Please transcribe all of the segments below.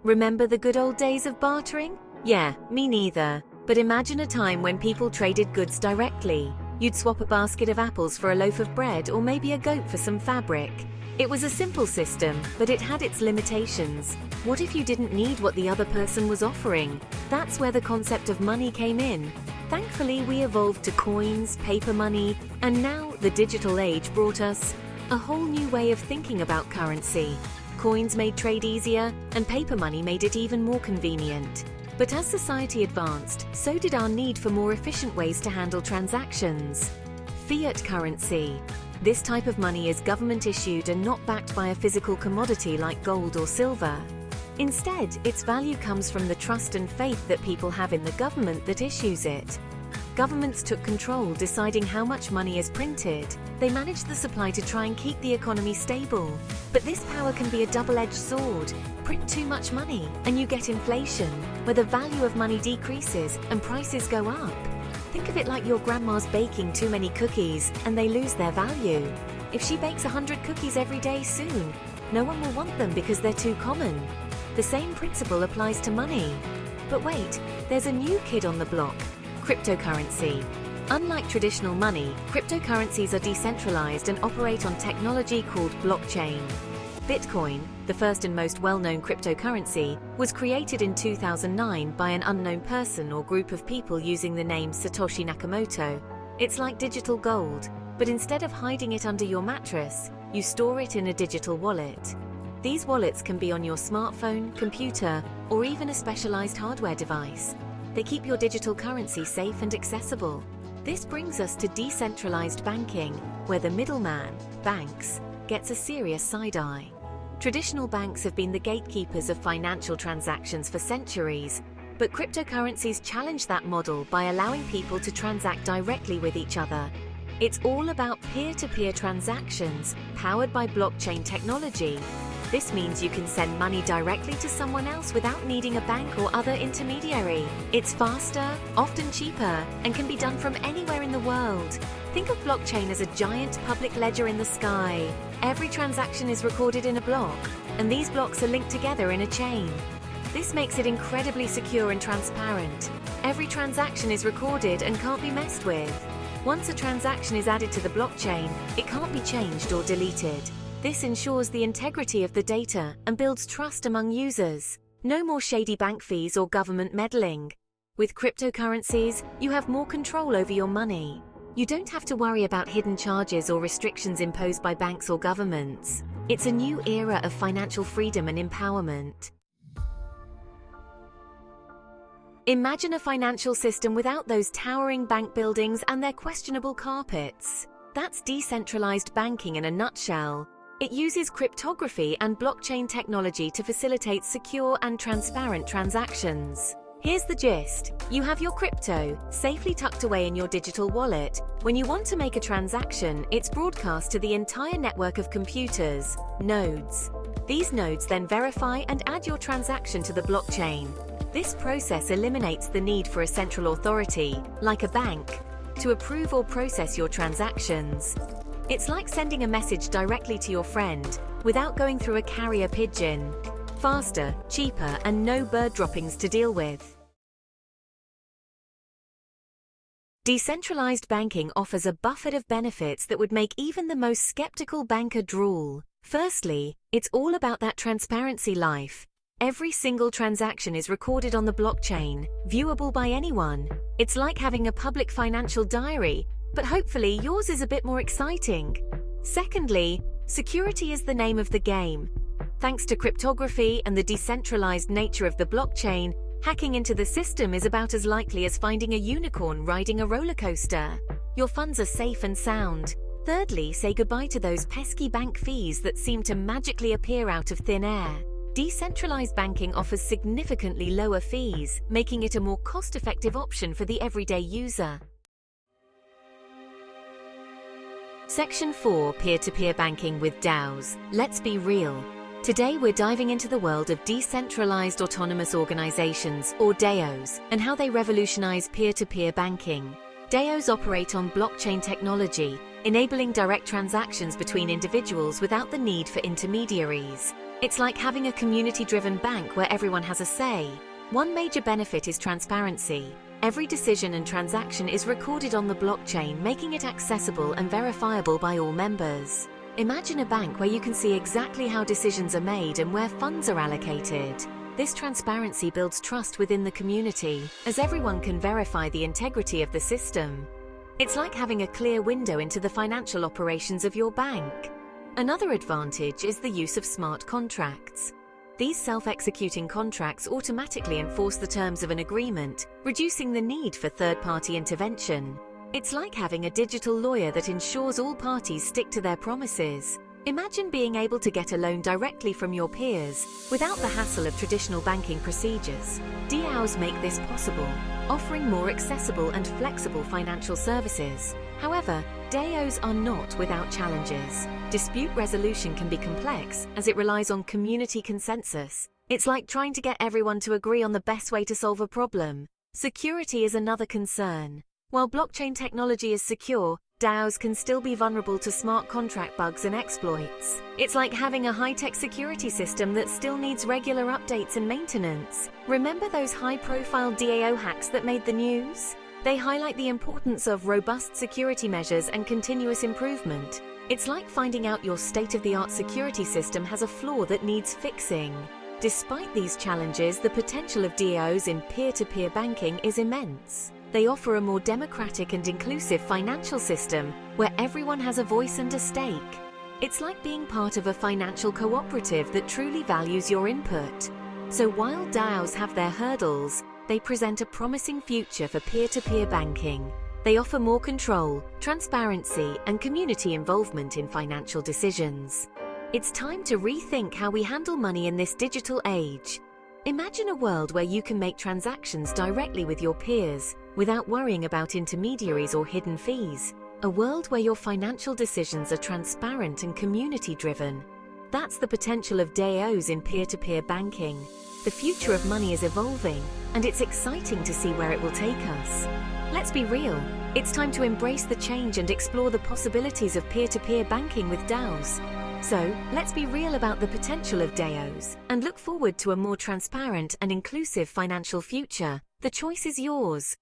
Remember the good old days of bartering? Yeah, me neither. But imagine a time when people traded goods directly. You'd swap a basket of apples for a loaf of bread or maybe a goat for some fabric. It was a simple system, but it had its limitations. What if you didn't need what the other person was offering? That's where the concept of money came in. Thankfully, we evolved to coins, paper money, and now the digital age brought us a whole new way of thinking about currency. Coins made trade easier, and paper money made it even more convenient. But as society advanced, so did our need for more efficient ways to handle transactions. Fiat currency. This type of money is government-issued and not backed by a physical commodity like gold or silver. Instead, its value comes from the trust and faith that people have in the government that issues it. Governments took control, deciding how much money is printed. They managed the supply to try and keep the economy stable. But this power can be a double-edged sword. Print too much money, and you get inflation, where the value of money decreases and prices go up. Think of it like your grandma's baking too many cookies, and they lose their value. If she bakes 100 cookies every day soon, no one will want them because they're too common. The same principle applies to money. But wait, there's a new kid on the block. Cryptocurrency. Unlike traditional money, cryptocurrencies are decentralized and operate on technology called blockchain. Bitcoin, the first and most well-known cryptocurrency, was created in 2009 by an unknown person or group of people using the name Satoshi Nakamoto. It's like digital gold, but instead of hiding it under your mattress, you store it in a digital wallet. These wallets can be on your smartphone, computer, or even a specialized hardware device. They keep your digital currency safe and accessible. This brings us to decentralized banking, where the middleman, banks, gets a serious side-eye. Traditional banks have been the gatekeepers of financial transactions for centuries, but cryptocurrencies challenge that model by allowing people to transact directly with each other. It's all about peer-to-peer transactions, powered by blockchain technology. This means you can send money directly to someone else without needing a bank or other intermediary. It's faster, often cheaper, and can be done from anywhere in the world. Think of blockchain as a giant public ledger in the sky. Every transaction is recorded in a block, and these blocks are linked together in a chain. This makes it incredibly secure and transparent. Every transaction is recorded and can't be messed with. Once a transaction is added to the blockchain, it can't be changed or deleted. This ensures the integrity of the data and builds trust among users. No more shady bank fees or government meddling. With cryptocurrencies, you have more control over your money. You don't have to worry about hidden charges or restrictions imposed by banks or governments. It's a new era of financial freedom and empowerment. Imagine a financial system without those towering bank buildings and their questionable carpets. That's decentralized banking in a nutshell. It uses cryptography and blockchain technology to facilitate secure and transparent transactions. Here's the gist. You have your crypto safely tucked away in your digital wallet. When you want to make a transaction, it's broadcast to the entire network of computers, nodes. These nodes then verify and add your transaction to the blockchain. This process eliminates the need for a central authority, like a bank, to approve or process your transactions. It's like sending a message directly to your friend without going through a carrier pigeon. Faster, cheaper, and no bird droppings to deal with. Decentralized banking offers a buffet of benefits that would make even the most skeptical banker drool. Firstly, it's all about that transparency life. Every single transaction is recorded on the blockchain, viewable by anyone. It's like having a public financial diary, but hopefully yours is a bit more exciting. Secondly, security is the name of the game. Thanks to cryptography and the decentralized nature of the blockchain, hacking into the system is about as likely as finding a unicorn riding a roller coaster. Your funds are safe and sound. Thirdly, say goodbye to those pesky bank fees that seem to magically appear out of thin air. Decentralized banking offers significantly lower fees, making it a more cost-effective option for the everyday user. Section 4. Peer-to-peer banking with DAOs. Let's be real. Today we're diving into the world of decentralized autonomous organizations, or DAOs, and how they revolutionize peer-to-peer banking. DAOs operate on blockchain technology, enabling direct transactions between individuals without the need for intermediaries. It's like having a community-driven bank where everyone has a say. One major benefit is transparency. Every decision and transaction is recorded on the blockchain, making it accessible and verifiable by all members. Imagine a bank where you can see exactly how decisions are made and where funds are allocated. This transparency builds trust within the community, as everyone can verify the integrity of the system. It's like having a clear window into the financial operations of your bank. Another advantage is the use of smart contracts. These self-executing contracts automatically enforce the terms of an agreement, reducing the need for third-party intervention. It's like having a digital lawyer that ensures all parties stick to their promises. Imagine being able to get a loan directly from your peers without the hassle of traditional banking procedures. DAOs make this possible, offering more accessible and flexible financial services. However, DAOs are not without challenges. Dispute resolution can be complex as it relies on community consensus. It's like trying to get everyone to agree on the best way to solve a problem. Security is another concern. While blockchain technology is secure, DAOs can still be vulnerable to smart contract bugs and exploits. It's like having a high-tech security system that still needs regular updates and maintenance. Remember those high-profile DAO hacks that made the news? They highlight the importance of robust security measures and continuous improvement. It's like finding out your state-of-the-art security system has a flaw that needs fixing. Despite these challenges, the potential of DAOs in peer-to-peer banking is immense. They offer a more democratic and inclusive financial system where everyone has a voice and a stake. It's like being part of a financial cooperative that truly values your input. So while DAOs have their hurdles, they present a promising future for peer-to-peer banking. They offer more control, transparency, and community involvement in financial decisions. It's time to rethink how we handle money in this digital age. Imagine a world where you can make transactions directly with your peers without worrying about intermediaries or hidden fees. A world where your financial decisions are transparent and community-driven. That's the potential of DAOs in peer-to-peer banking. The future of money is evolving, and it's exciting to see where it will take us. Let's be real. It's time to embrace the change and explore the possibilities of peer-to-peer banking with DAOs. So, let's be real about the potential of DAOs and look forward to a more transparent and inclusive financial future. The choice is yours.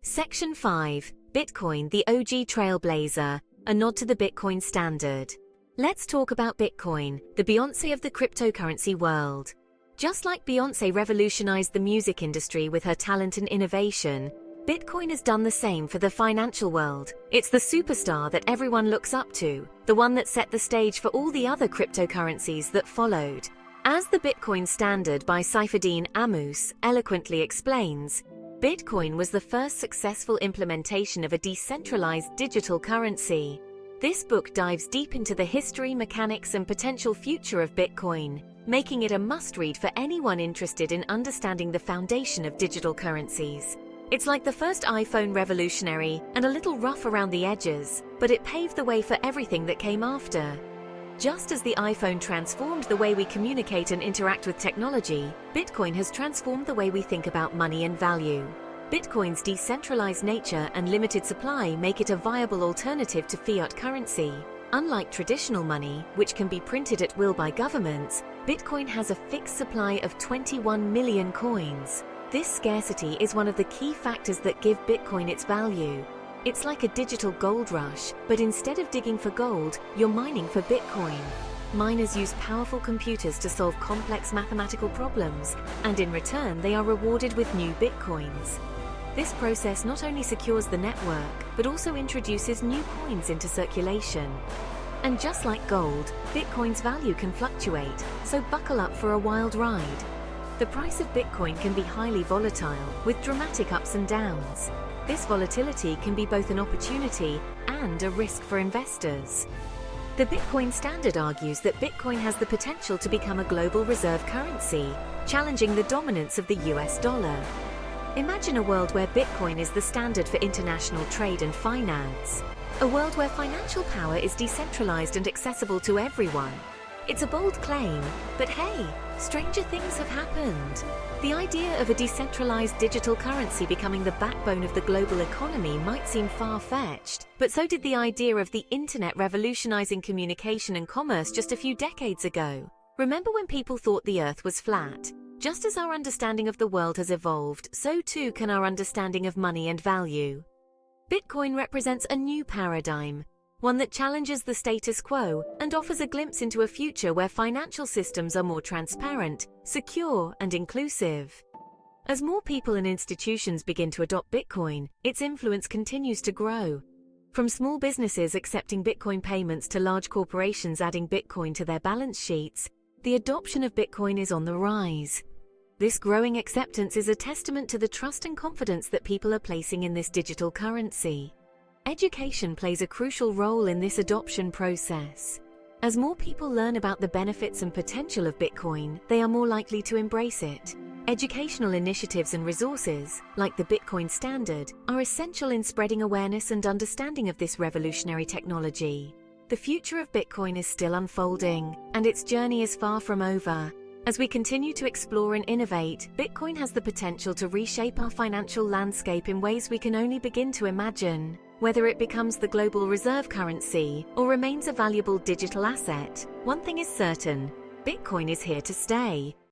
Section 5. Bitcoin, the OG Trailblazer, a nod to the Bitcoin standard. Let's talk about Bitcoin, the Beyoncé of the cryptocurrency world. Just like Beyoncé revolutionized the music industry with her talent and innovation, Bitcoin has done the same for the financial world. It's the superstar that everyone looks up to, the one that set the stage for all the other cryptocurrencies that followed. As the Bitcoin Standard by Saifedean Ammous eloquently explains, Bitcoin was the first successful implementation of a decentralized digital currency. This book dives deep into the history, mechanics, and potential future of Bitcoin, making it a must-read for anyone interested in understanding the foundation of digital currencies. It's like the first iPhone, revolutionary and a little rough around the edges, but it paved the way for everything that came after. Just as the iPhone transformed the way we communicate and interact with technology, Bitcoin has transformed the way we think about money and value. Bitcoin's decentralized nature and limited supply make it a viable alternative to fiat currency. Unlike traditional money, which can be printed at will by governments, Bitcoin has a fixed supply of 21 million coins. This scarcity is one of the key factors that give Bitcoin its value. It's like a digital gold rush, but instead of digging for gold, you're mining for Bitcoin. Miners use powerful computers to solve complex mathematical problems, and in return they are rewarded with new Bitcoins. This process not only secures the network, but also introduces new coins into circulation. And just like gold, Bitcoin's value can fluctuate, so buckle up for a wild ride. The price of Bitcoin can be highly volatile, with dramatic ups and downs. This volatility can be both an opportunity and a risk for investors. The Bitcoin Standard argues that Bitcoin has the potential to become a global reserve currency, challenging the dominance of the US dollar. Imagine a world where Bitcoin is the standard for international trade and finance. A world where financial power is decentralized and accessible to everyone. It's a bold claim, but hey, Stranger things have happened. The idea of a decentralized digital currency becoming the backbone of the global economy might seem far-fetched, but so did the idea of the internet revolutionizing communication and commerce just a few decades ago. Remember when people thought the Earth was flat? Just as our understanding of the world has evolved, so too can our understanding of money and value. Bitcoin represents a new paradigm, one that challenges the status quo and offers a glimpse into a future where financial systems are more transparent, secure, and inclusive. As more people and institutions begin to adopt Bitcoin, its influence continues to grow. From small businesses accepting Bitcoin payments to large corporations adding Bitcoin to their balance sheets, the adoption of Bitcoin is on the rise. This growing acceptance is a testament to the trust and confidence that people are placing in this digital currency. Education plays a crucial role in this adoption process. As more people learn about the benefits and potential of Bitcoin, they are more likely to embrace it. Educational initiatives and resources, like the Bitcoin Standard, are essential in spreading awareness and understanding of this revolutionary technology. The future of Bitcoin is still unfolding, and its journey is far from over. As we continue to explore and innovate, Bitcoin has the potential to reshape our financial landscape in ways we can only begin to imagine. Whether it becomes the global reserve currency or remains a valuable digital asset, one thing is certain: Bitcoin is here to stay.